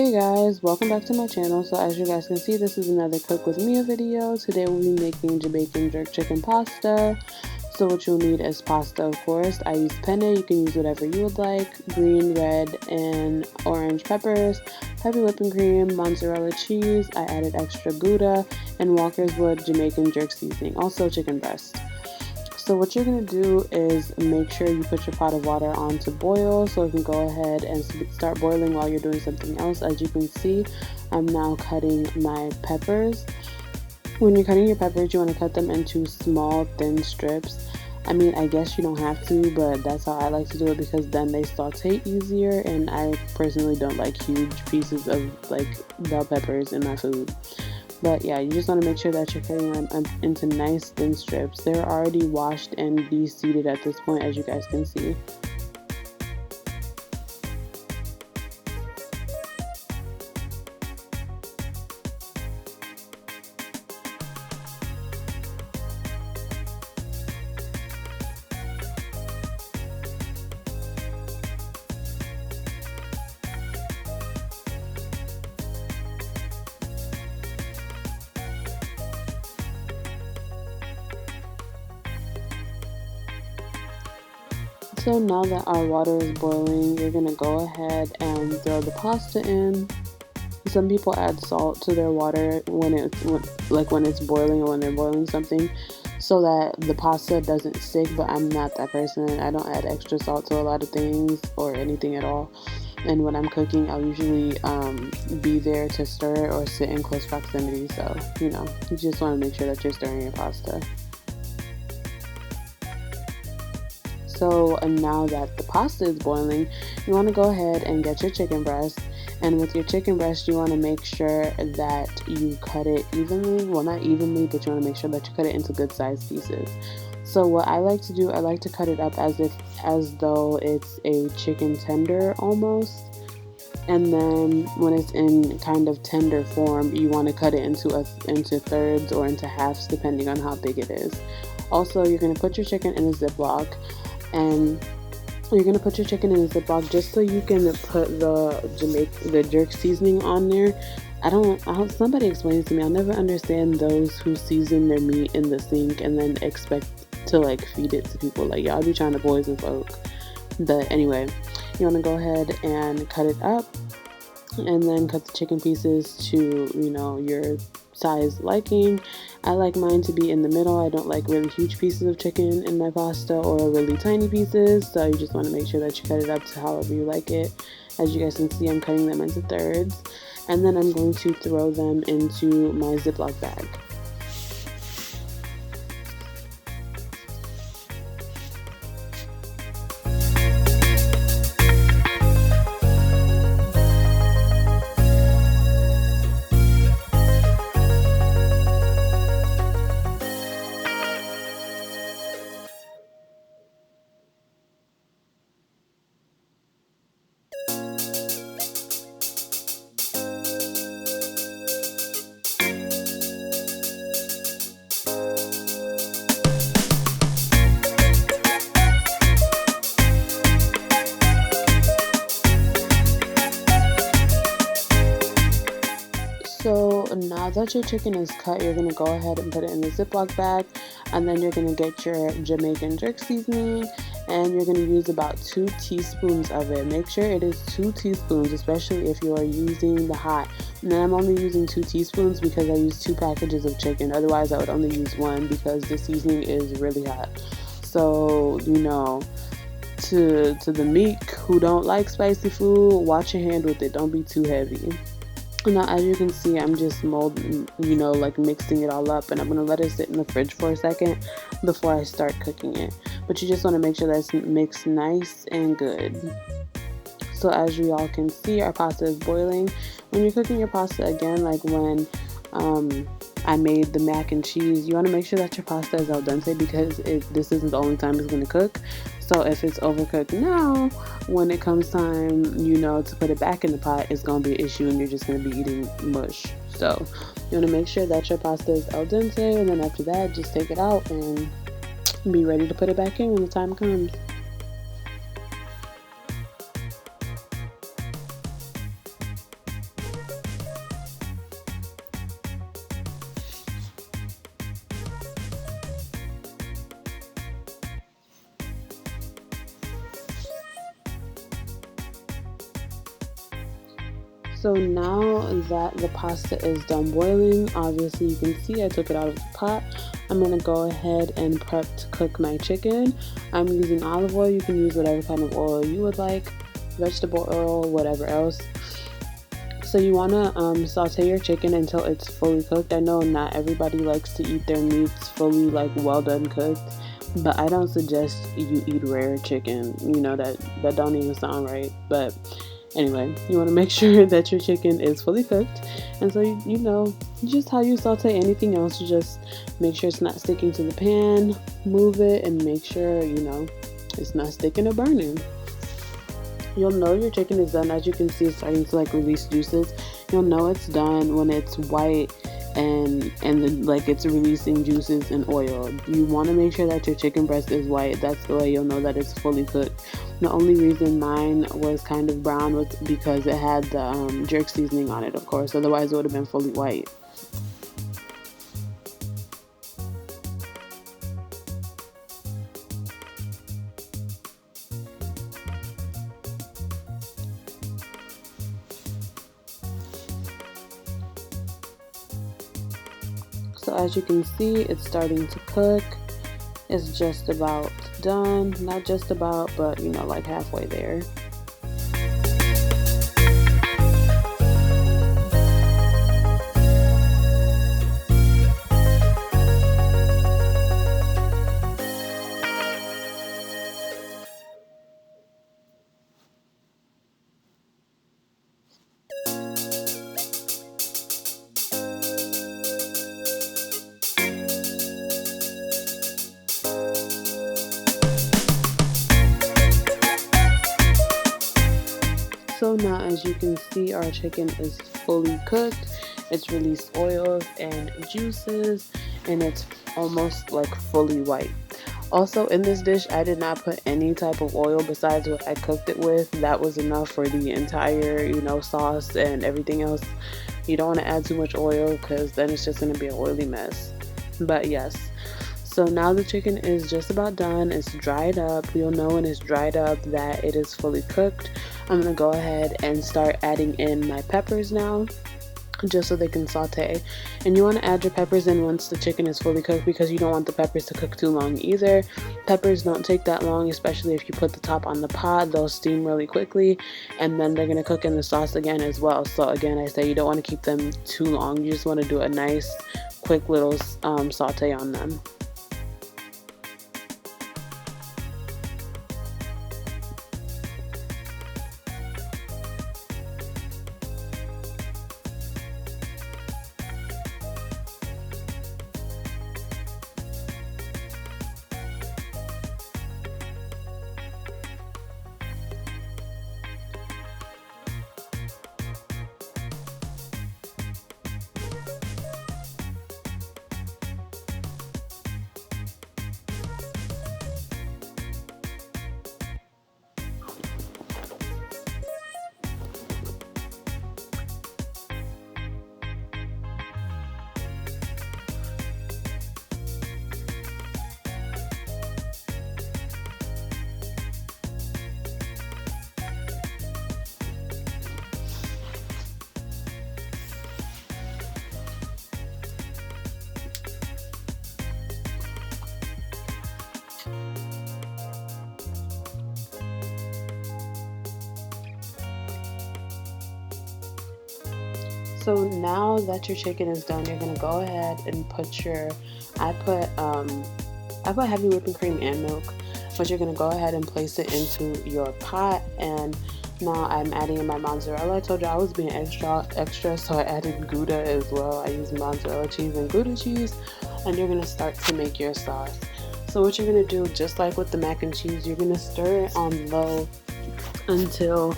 Hey guys, welcome back to my channel. So as you guys can see, this is another Cook with Miya video. Today we'll be making Jamaican jerk chicken pasta. So what you'll need is pasta, of course. I use penne, you can use whatever you would like. Green, red, and orange peppers, heavy whipping cream, mozzarella cheese. I added extra Gouda, and Walker's Wood Jamaican jerk seasoning, also chicken breast. So what you're going to do is make sure you put your pot of water on to boil so it can go ahead and start boiling while you're doing something else. As you can see, I'm now cutting my peppers. When you're cutting your peppers, you want to cut them into small, thin strips. I mean, I guess you don't have to, but that's how I like to do it because then they saute easier, and I personally don't like huge pieces of bell peppers in my food. But yeah, you just want to make sure that you're cutting them into nice thin strips. They're already washed and de-seeded at this point, as you guys can see. So now that our water is boiling, you're gonna go ahead and throw the pasta in. Some people add salt to their water when it's boiling or when they're boiling something, so that the pasta doesn't stick. But I'm not that person. I don't add extra salt to a lot of things or anything at all. And when I'm cooking, I'll usually be there to stir or sit in close proximity. So you just want to make sure that you're stirring your pasta. So now that the pasta is boiling, you want to go ahead and get your chicken breast. And with your chicken breast, you want to make sure that you cut it evenly. Well, not evenly, but you want to make sure that you cut it into good sized pieces. So what I like to do, I like to cut it up as though it's a chicken tender almost. And then when it's in kind of tender form, you want to cut it into thirds or into halves, depending on how big it is. Also, you're going to put your chicken in a Ziploc. And you're going to put your chicken in a Ziploc just so you can put the jerk seasoning on there. Somebody explains to me, I'll never understand those who season their meat in the sink and then expect to feed it to people. Y'all be trying to poison folk. But anyway, you want to go ahead and cut it up and then cut the chicken pieces to, your size liking. I like mine to be in the middle. I don't like really huge pieces of chicken in my pasta or really tiny pieces, so you just want to make sure that you cut it up to however you like it. As you guys can see, I'm cutting them into thirds, and then I'm going to throw them into my Ziploc bag. So now that your chicken is cut, you're going to go ahead and put it in the Ziploc bag, and then you're going to get your Jamaican jerk seasoning, and you're going to use about 2 teaspoons of it. Make sure it is 2 teaspoons, especially if you are using the hot. And then I'm only using 2 teaspoons because I use 2 packages of chicken. Otherwise, I would only use 1 because the seasoning is really hot. So, to the meek who don't like spicy food, watch your hand with it. Don't be too heavy. Now, as you can see, I'm just molding, mixing it all up, and I'm going to let it sit in the fridge for a second before I start cooking it. But you just want to make sure that it's mixed nice and good. So as you all can see, our pasta is boiling. When you're cooking your pasta, again, like when I made the mac and cheese, you want to make sure that your pasta is al dente because this isn't the only time it's going to cook. So if it's overcooked now, when it comes time, to put it back in the pot, it's going to be an issue and you're just going to be eating mush. So you want to make sure that your pasta is al dente, and then after that, just take it out and be ready to put it back in when the time comes. So now that the pasta is done boiling, obviously you can see I took it out of the pot. I'm going to go ahead and prep to cook my chicken. I'm using olive oil. You can use whatever kind of oil you would like, vegetable oil, whatever else. So you want to saute your chicken until it's fully cooked. I know not everybody likes to eat their meats fully, like well done cooked, but I don't suggest you eat rare chicken. You know that don't even sound right. But anyway, you want to make sure that your chicken is fully cooked, and so you know just how you saute anything else. You just make sure it's not sticking to the pan. Move it and make sure it's not sticking or burning. You'll know your chicken is done. As you can see, it's starting to like release juices. You'll know it's done when it's white and then like it's releasing juices and oil. You want to make sure that your chicken breast is white. That's the way you'll know that it's fully cooked. The only reason mine was kind of brown was because it had the jerk seasoning on it, of course. Otherwise, it would have been fully white. So as you can see, it's starting to cook. It's just about done. Not just about, but like halfway there. So now as you can see, our chicken is fully cooked. It's released oils and juices, and it's almost like fully white. Also in this dish, I did not put any type of oil besides what I cooked it with. That was enough for the entire, sauce and everything else. You don't want to add too much oil because then it's just going to be an oily mess. But yes, so now the chicken is just about done. It's dried up. You'll know when it's dried up that it is fully cooked. I'm going to go ahead and start adding in my peppers now, just so they can saute. And you want to add your peppers in once the chicken is fully cooked because you don't want the peppers to cook too long either. Peppers don't take that long, especially if you put the top on the pot. They'll steam really quickly, and then they're going to cook in the sauce again as well. So again, I say you don't want to keep them too long. You just want to do a nice quick little saute on them. So now that your chicken is done, you're gonna go ahead and put I put heavy whipping cream and milk, but you're gonna go ahead and place it into your pot. And now I'm adding in my mozzarella. I told you I was being extra, so I added Gouda as well. I used mozzarella cheese and Gouda cheese, and you're gonna start to make your sauce. So what you're gonna do, just like with the mac and cheese, you're gonna stir it on low until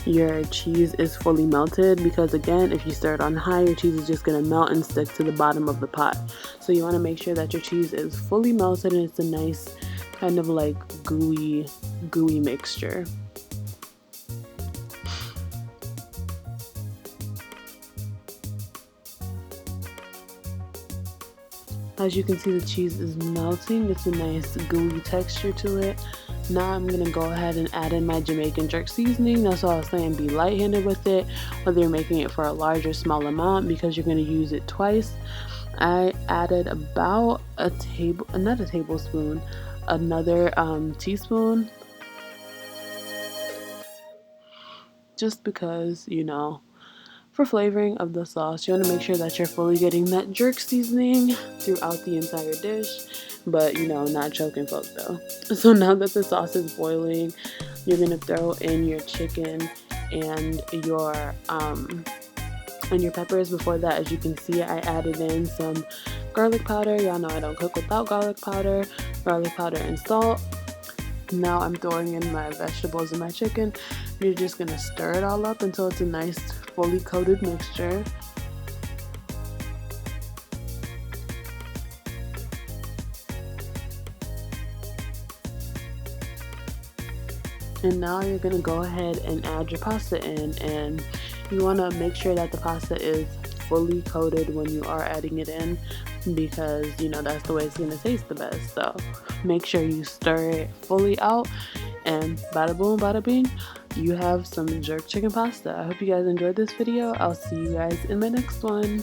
your cheese is fully melted, because again, if you stir it on high, your cheese is just going to melt and stick to the bottom of the pot. So you want to make sure that your cheese is fully melted and it's a nice kind of like gooey mixture. As you can see, the cheese is melting. It's a nice gooey texture to it. Now I'm gonna go ahead and add in my Jamaican jerk seasoning. That's why I was saying be light-handed with it, whether you're making it for a large or small amount, because you're gonna use it twice. I added about not a tablespoon, another teaspoon, just because, for flavoring of the sauce, you want to make sure that you're fully getting that jerk seasoning throughout the entire dish, but not choking folk though. So now that the sauce is boiling, you're gonna throw in your chicken and your peppers. Before that, as you can see, I added in some garlic powder. Y'all know I don't cook without garlic powder and salt. Now I'm throwing in my vegetables and my chicken. You're just gonna stir it all up until it's a nice fully coated mixture. And now you're gonna go ahead and add your pasta in, and you wanna make sure that the pasta is fully coated when you are adding it in, because that's the way it's gonna taste the best. So make sure you stir it fully out, and bada boom bada bing, you have some jerk chicken pasta. I hope you guys enjoyed this video. I'll see you guys in my next one.